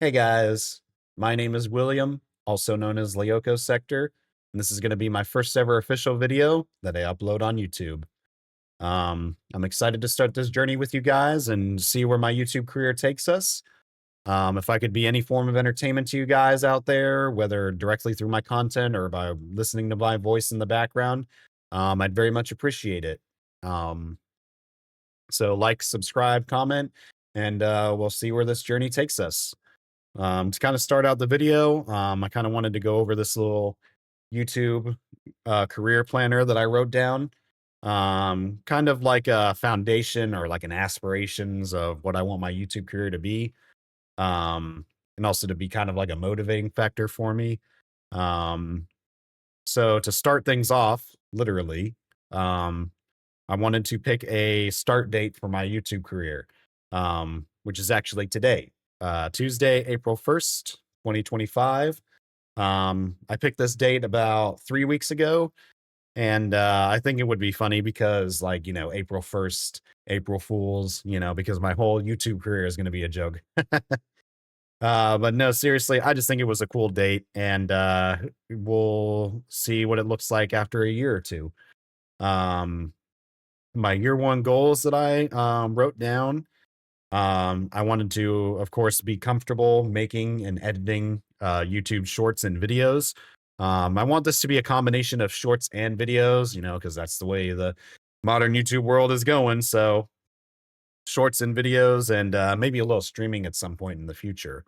Hey guys, my name is William, also known as Lyoko Sector, and this is going to be my first ever official video that I upload on YouTube. I'm excited to start this journey with you guys and see where my YouTube career takes us. If I could be any form of entertainment to you guys out there, whether directly through my content or by listening to my voice in the background, I'd very much appreciate it. Um, so like, subscribe, comment, and we'll see where this journey takes us. To kind of start out the video, I kind of wanted to go over this little YouTube career planner that I wrote down. Kind of like a foundation or like an aspirations of what I want my YouTube career to be. And also to be kind of like a motivating factor for me. Um, so to start things off, literally, um, I wanted to pick a start date for my YouTube career, which is actually today, Tuesday, April 1st, 2025. I picked this date about 3 weeks ago, and I think it would be funny because, like, April 1st, April Fools, because my whole YouTube career is going to be a joke. But no, seriously, I just think it was a cool date, and we'll see what it looks like after a year or two. Um, my year one goals that I wrote down. I wanted to, of course, be comfortable making and editing YouTube shorts and videos. I want this to be a combination of shorts and videos, because that's the way the modern YouTube world is going. So, shorts and videos, and maybe a little streaming at some point in the future.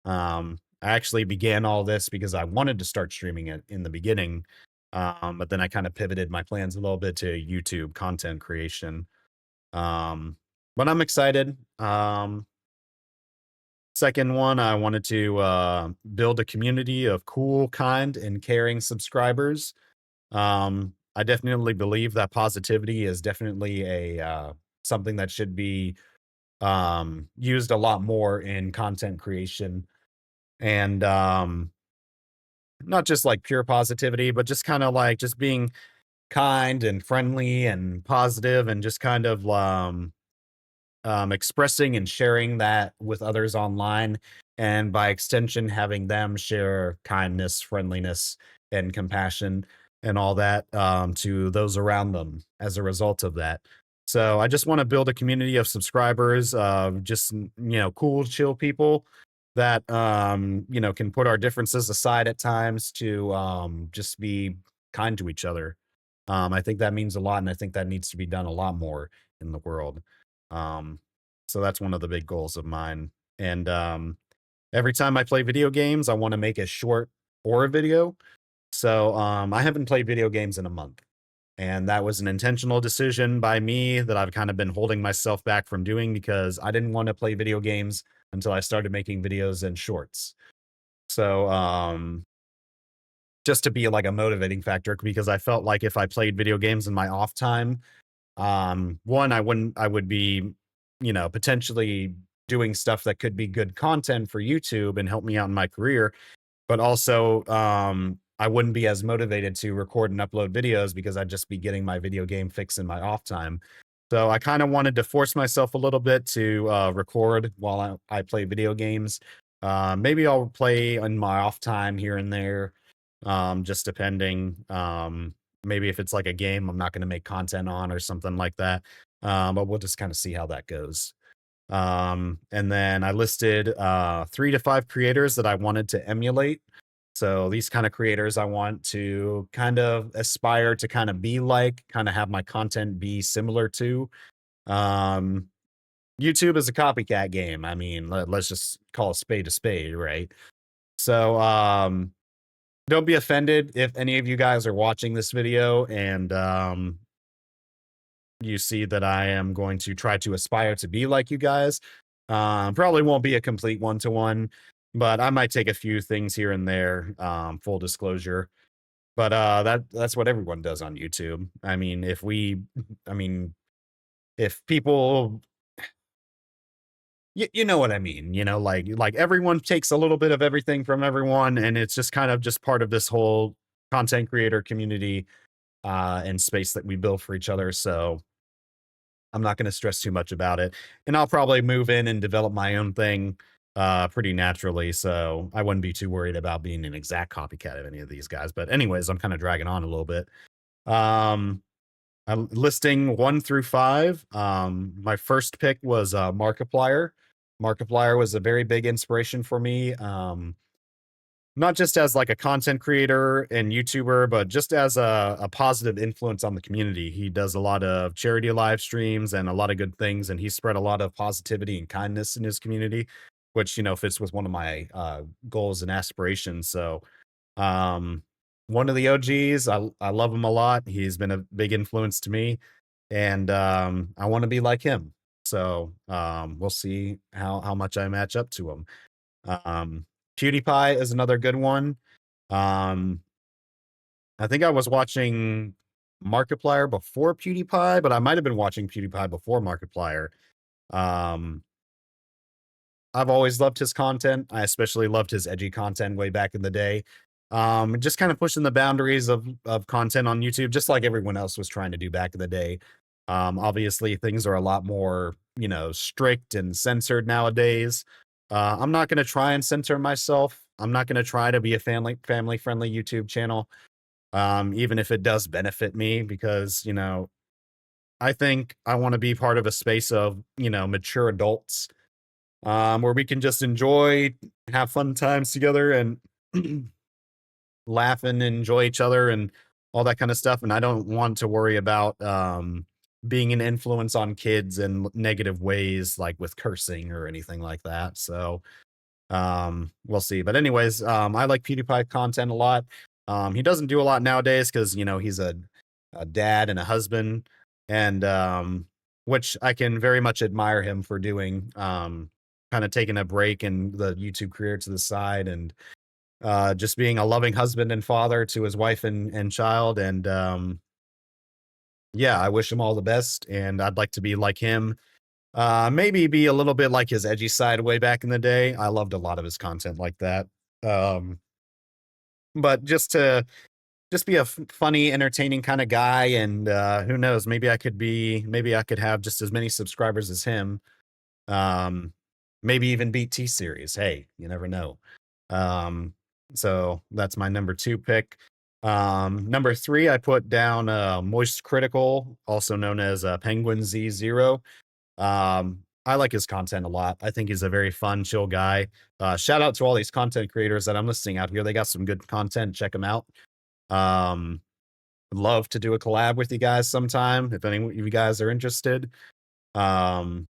I actually began all this because I wanted to start streaming it in the beginning, but then I kind of pivoted my plans a little bit to YouTube content creation. Um, but I'm excited. Second one, I wanted to build a community of cool, kind, and caring subscribers. I definitely believe that positivity is definitely a something that should be used a lot more in content creation, and not just like pure positivity, but just kind of like just being kind and friendly and positive, and just kind of expressing and sharing that with others online, and by extension, having them share kindness, friendliness, and compassion and all that to those around them as a result of that. So I just want to build a community of subscribers, just cool, chill people that can put our differences aside at times to just be kind to each other. I think that means a lot, and I think that needs to be done a lot more in the world. Um, so that's one of the big goals of mine. And every time I play video games, I want to make a short or a video. So I haven't played video games in a month. And that was an intentional decision by me that I've kind of been holding myself back from doing because I didn't want to play video games until I started making videos and shorts. So just to be like a motivating factor, because I felt like if I played video games in my off time, one, I would be, potentially doing stuff that could be good content for YouTube and help me out in my career, but also I wouldn't be as motivated to record and upload videos because I'd just be getting my video game fix in my off time. So I kind of wanted to force myself a little bit to record while I play video games. Maybe I'll play in my off time here and there, just depending. Maybe if it's like a game I'm not going to make content on or something like that. But we'll just kind of see how that goes. And then I listed 3 to 5 creators that I wanted to emulate. So these kind of creators I want to kind of aspire to kind of be like, kind of have my content be similar to. Um, YouTube is a copycat game. I mean, let's just call a spade, right? So don't be offended if any of you guys are watching this video and you see that I am going to try to aspire to be like you guys. Probably won't be a complete one-to-one, but I might take a few things here and there, full disclosure. But that's what everyone does on YouTube. I mean, if people, you know what I mean, like everyone takes a little bit of everything from everyone, and it's just kind of just part of this whole content creator community and space that we build for each other. So I'm not going to stress too much about it. And I'll probably move in and develop my own thing pretty naturally, so I wouldn't be too worried about being an exact copycat of any of these guys. But anyways, I'm kind of dragging on a little bit. Um, listing 1 through 5. My first pick was Markiplier. Markiplier was a very big inspiration for me. Not just as like a content creator and YouTuber, but just as a positive influence on the community. He does a lot of charity live streams and a lot of good things, and he spread a lot of positivity and kindness in his community, which fits with one of my goals and aspirations. So, um, one of the OGs, I love him a lot. He's been a big influence to me, and I want to be like him. So, we'll see how much I match up to him. Um, PewDiePie is another good one. Um, I think I was watching Markiplier before PewDiePie, but I might have been watching PewDiePie before Markiplier. Um, I've always loved his content. I especially loved his edgy content way back in the day. Just kind of pushing the boundaries of content on YouTube, just like everyone else was trying to do back in the day. Obviously, things are a lot more, strict and censored nowadays. I'm not going to try and censor myself. I'm not going to try to be a family friendly YouTube channel, even if it does benefit me, because I think I want to be part of a space of mature adults, where we can just enjoy, have fun times together, and laugh and enjoy each other and all that kind of stuff. And I don't want to worry about being an influence on kids in negative ways, like with cursing or anything like that. So we'll see. But anyways, I like PewDiePie content a lot. He doesn't do a lot nowadays because he's a dad and a husband, and which I can very much admire him for doing. Kind of taking a break and the YouTube career to the side, and just being a loving husband and father to his wife and child. And yeah, I wish him all the best, and I'd like to be like him. Maybe be a little bit like his edgy side way back in the day. I loved a lot of his content like that. Um, but just be a funny, entertaining kind of guy, and who knows, maybe I could have just as many subscribers as him. Um, maybe even beat T Series. Hey, you never know. Um, so that's my number 2 pick. Number 3, I put down Moist Critical, also known as Penguin Z0. I like his content a lot. I think he's a very fun, chill guy. Shout out to all these content creators that I'm listing out here. They got some good content. Check them out. Um, love to do a collab with you guys sometime if any of you guys are interested. Um,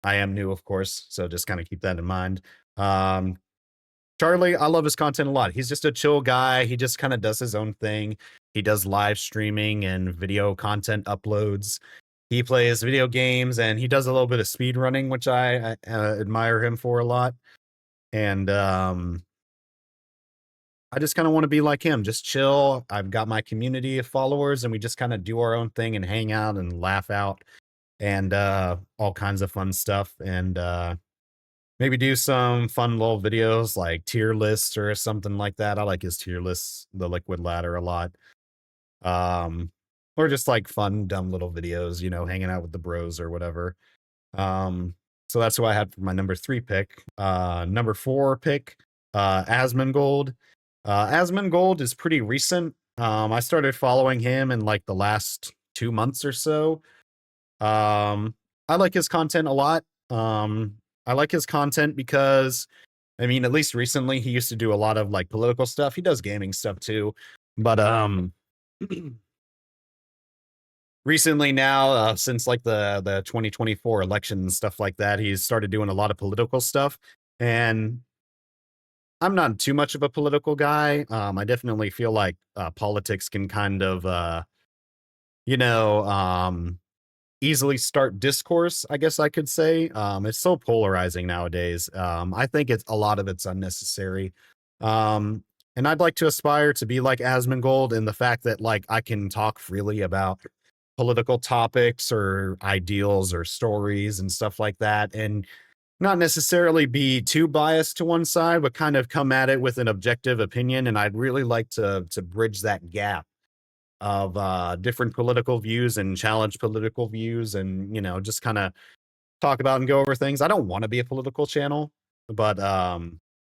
I am new, of course, so just kind of keep that in mind. Um, Charlie, I love his content a lot. He's just a chill guy. He just kind of does his own thing. He does live streaming and video content uploads. He plays video games, and he does a little bit of speed running, which I admire him for a lot. And I just kind of want to be like him, just chill. I've got my community of followers, and we just kind of do our own thing and hang out and laugh out, and all kinds of fun stuff. And maybe do some fun little videos like tier lists or something like that. I like his tier lists, the liquid ladder, a lot. Um, or just like fun, dumb little videos, hanging out with the bros or whatever. Um, so that's who I had for my number 3 pick. Number 4 pick, Asmongold. Asmongold is pretty recent. I started following him in like the last 2 months or so. I like his content a lot. I like his content because, I mean, at least recently he used to do a lot of like political stuff. He does gaming stuff too, but recently now, since like the 2024 election and stuff like that, he's started doing a lot of political stuff. And I'm not too much of a political guy. I definitely feel like politics can kind of you know um easily start discourse, I guess I could say. It's so polarizing nowadays. I think it's a lot of it's unnecessary. Um, and I'd like to aspire to be like Asmongold in the fact that like I can talk freely about political topics or ideals or stories and stuff like that, and not necessarily be too biased to one side, but kind of come at it with an objective opinion. And I'd really like to bridge that gap of different political views and challenge political views, and just kind of talk about and go over things. I don't want to be a political channel. but I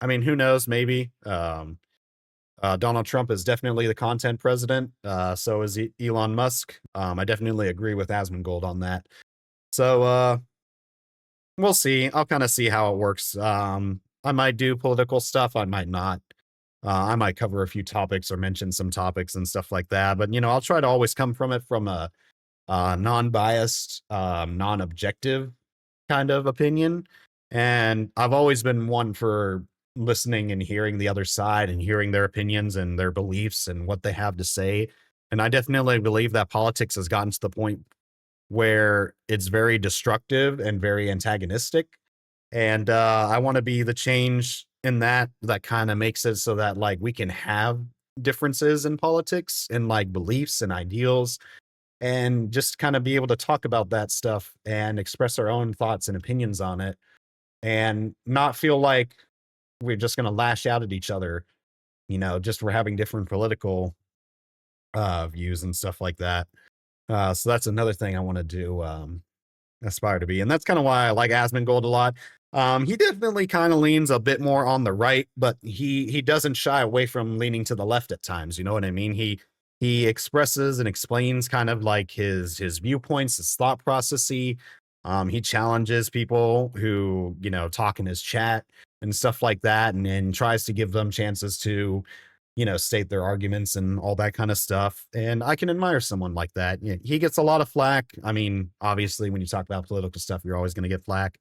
mean, who knows? Maybe. Donald Trump is definitely the content president. So is Elon Musk. I definitely agree with Asmongold on that. So we'll see. I'll kind of see how it works. I might do political stuff. I might not. I might cover a few topics or mention some topics and stuff like that. But I'll try to always come from it from a non-biased, non-objective kind of opinion. And I've always been one for listening and hearing the other side and hearing their opinions and their beliefs and what they have to say. And I definitely believe that politics has gotten to the point where it's very destructive and very antagonistic. And I want to be the change in that kind of makes it so that like we can have differences in politics and like beliefs and ideals and just kind of be able to talk about that stuff and express our own thoughts and opinions on it and not feel like we're just going to lash out at each other, just for having different political views and stuff like that. So that's another thing I want to do, aspire to be. And that's kind of why I like Asmongold a lot. He definitely kind of leans a bit more on the right, but he doesn't shy away from leaning to the left at times. You know what I mean? He expresses and explains kind of like his viewpoints, his thought processy. He challenges people who talk in his chat and stuff like that, and tries to give them chances to state their arguments and all that kind of stuff. And I can admire someone like that. He gets a lot of flack. I mean, obviously, when you talk about political stuff, you're always going to get flack.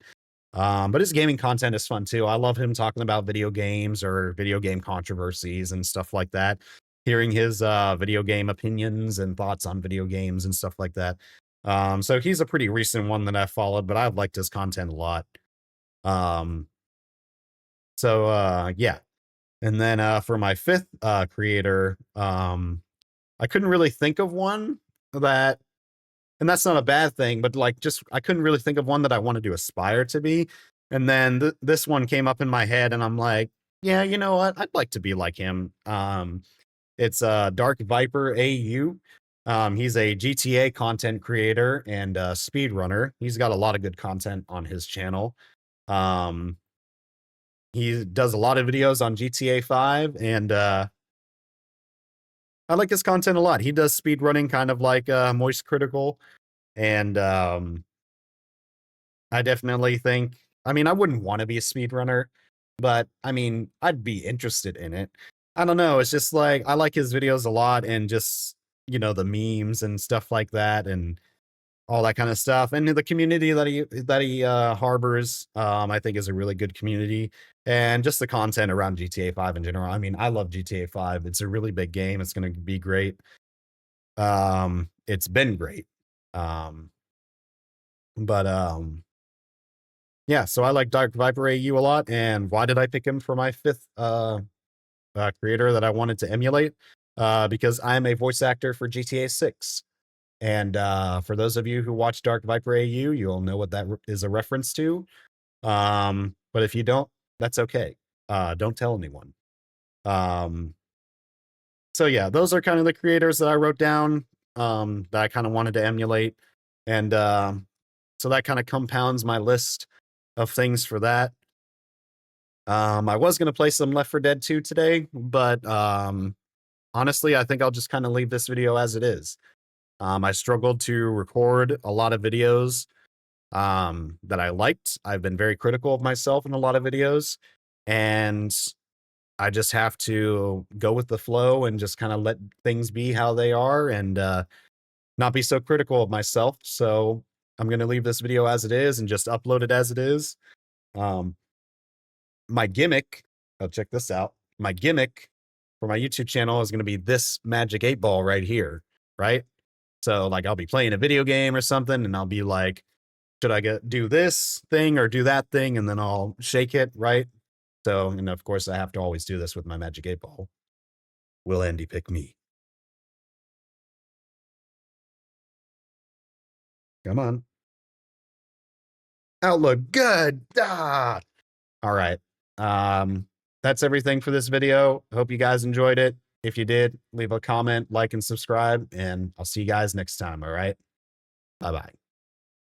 But his gaming content is fun too. I love him talking about video games or video game controversies and stuff like that. Hearing his video game opinions and thoughts on video games and stuff like that. So he's a pretty recent one that I followed, but I've liked his content a lot. Um, yeah. And then for my fifth creator, I couldn't really think of one that, and that's not a bad thing, but like just I couldn't really think of one that I wanted to aspire to be. And then this one came up in my head, and I'm like, yeah, you know what? I'd like to be like him. It's Dark Viper AU. He's a GTA content creator and speedrunner. He's got a lot of good content on his channel. He does a lot of videos on GTA 5, and I like his content a lot. He does speed running kind of like Moist Critical, and I definitely think, I mean, I wouldn't want to be a speedrunner, but I mean, I'd be interested in it. I don't know. It's just like I like his videos a lot, and just the memes and stuff like that, and all that kind of stuff. And the community that he harbors, I think is a really good community. And just the content around GTA 5 in general. I mean, I love GTA 5. It's a really big game. It's going to be great. It's been great. But yeah, so I like Dark Viper AU a lot. And why did I pick him for my fifth creator that I wanted to emulate? Because I'm a voice actor for GTA 6. And for those of you who watch Dark Viper AU, you'll know what that is a reference to. But if you don't, that's okay. Don't tell anyone. So yeah, those are kind of the creators that I wrote down, that I kind of wanted to emulate. And so that kind of compounds my list of things for that. I was going to play some Left 4 Dead 2 today, but honestly, I think I'll just kind of leave this video as it is. I struggled to record a lot of videos that I liked. I've been very critical of myself in a lot of videos, and I just have to go with the flow and just kind of let things be how they are, and not be so critical of myself. So I'm going to leave this video as it is and just upload it as it is. My gimmick, check this out. My gimmick for my YouTube channel is going to be this magic 8-ball right here, right? So like I'll be playing a video game or something, and I'll be like, should I do this thing or do that thing? And then I'll shake it, right? So, and of course I have to always do this with my magic 8-ball. Will Andy pick me? Come on. Outlook good. Ah. All right. That's everything for this video. Hope you guys enjoyed it. If you did, leave a comment, like, and subscribe, and I'll see you guys next time. All right. Bye-bye.